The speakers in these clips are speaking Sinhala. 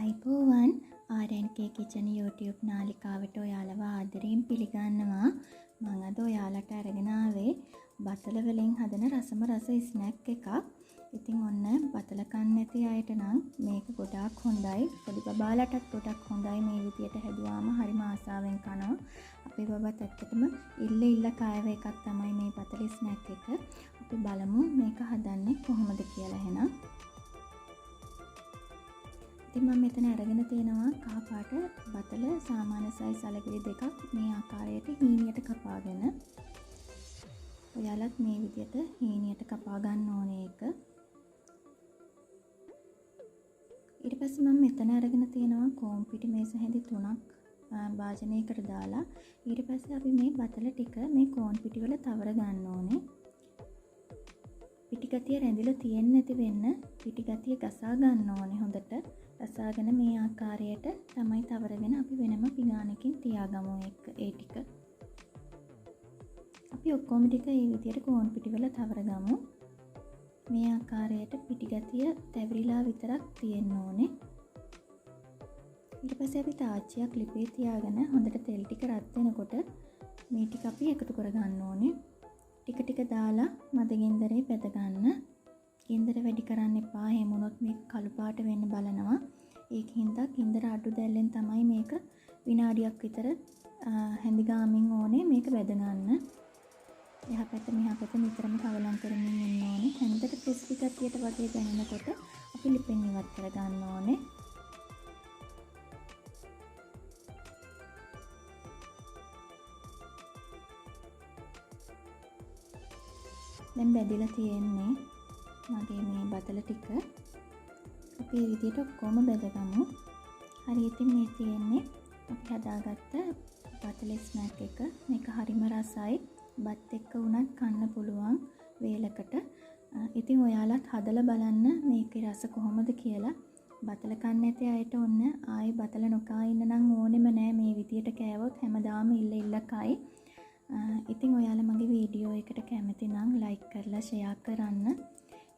ආයිබෝවන් RNK Kitchen YouTube නාලිකාවට ඔයාලව ආදරයෙන් පිළිගන්නවා. මම අද ඔයාලට අරගෙන ආවේ බතල වලින් හදන රසම රස ස්නැක් එකක්. ඉතින් ඔන්න බතල කන්න නැති අයට නම් මේක ගොඩාක් හොඳයි. පොඩි බබාලටත් ගොඩක් හොඳයි. මේ විදියට හැදුවාම හරිම ආසාවෙන් කනවා. අපේ බබත් ඇත්තටම ඉල්ල කායව එකක් තමයි මේ බතල ස්නැක් එක. අපි බලමු මේක හදන්නේ කොහොමද කියලා එහෙනම්. ඉතින් මම මෙතන අරගෙන තියෙනවා කහ පාට බතල සාමාන්‍ය සයිස් අලගිරි දෙකක් මේ ආකාරයට හීනියට කපාගෙන. ඔයාලත් මේ විදියට හීනියට කපා ගන්න ඕනේ ඒක. ඊට පස්සේ මම මෙතන අරගෙන තියෙනවා කොම් පිටි මේස හැඳි 3ක් භාජනයකට දාලා. ඊට පස්සේ අපි මේ බතල ටික මේ කොම් පිටි වල තවර ගන්න ඕනේ. පිටි ගතිය රැඳිලා තියෙන්නේ නැති වෙන්න පිටි ගතිය ගසා ගන්න ඕනේ හොඳට. ගසාගෙන මේ ආකාරයට තමයි තවරගෙන අපි වෙනම පිඟානකින් තියාගමු ඒ ටික. අපි ඔක්කොම ටික මේ විදියට කොන් පිටිවල තවරගමු. මේ ආකාරයට පිටි ගතිය තැවිරිලා විතරක් තියෙන්න ඕනේ. ඊට පස්සේ අපි තාච්චියක් ලිපේ තියාගෙන හොඳට තෙල් ටික රත් වෙනකොට මේ ටික අපි එකතු කරගන්න ඕනේ. ටික ටික දාලා මද ගින්දරේ පැද ගන්න. ගින්දර වැඩි කරන්න එපා. එහෙම වුණොත් මේක කළු පාට වෙන්න බලනවා. ඒකින්ද ගින්දර අඩු දැල්ලෙන් තමයි මේක විනාඩියක් විතර හැඳි ගාමින් ඕනේ මේක වැද ගන්න. එහා පැත්ත මෙහා පැත්ත නිතරම කවලම් කරමින් ඉන්න ඕනේ. හැන්දට ක්‍රිස්පි ගතියට වගේ දැනෙනකොට අපි ලිපෙන් ඉවත් කර ගන්න ඕනේ. දැන් බැදලා තියෙන්නේ මගේ මේ බතල ටික. අපි මේ විදිහට ඔක්කොම බෙදගමු. හරි ඉතින් මේ තියෙන්නේ අපි හදාගත්ත බතල ස්නැක් එක. මේක හරිම රසයි. බත් එක්ක උනත් කන්න පුළුවන් වේලකට. ඉතින් ඔයාලත් හදලා බලන්න මේකේ රස කොහොමද කියලා. බතල කන්න නැති අයට ඔන්න ආයි බතල නොකා ඉන්න නම් ඕනෙම නෑ. මේ විදිහට කෑවොත් හැමදාම ඉල්ල කයි. ඉතින් ඔයාලා මගේ වීඩියෝ එකට කැමති නම් ලයික් කරලා ෂෙයා කරන්න.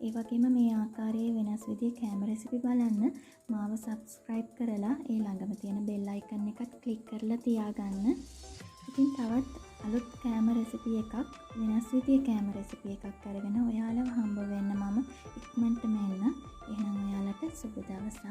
ඒ වගේම මේ ආකාරයේ වෙනස් විදිහේ කෑම රෙසිපි බලන්න මාව subscribe කරලා ඒ ළඟම තියෙන bell icon එකත් click කරලා තියාගන්න. ඉතින් තවත් අලුත් කෑම රෙසිපි එකක් වෙනස් විදිහේ කෑම රෙසිපි එකක් අරගෙන ඔයාලව හම්බ වෙන්න මම ඉක්මනටම එන්න. එහෙනම් ඔයාලට සුබ දවසක්.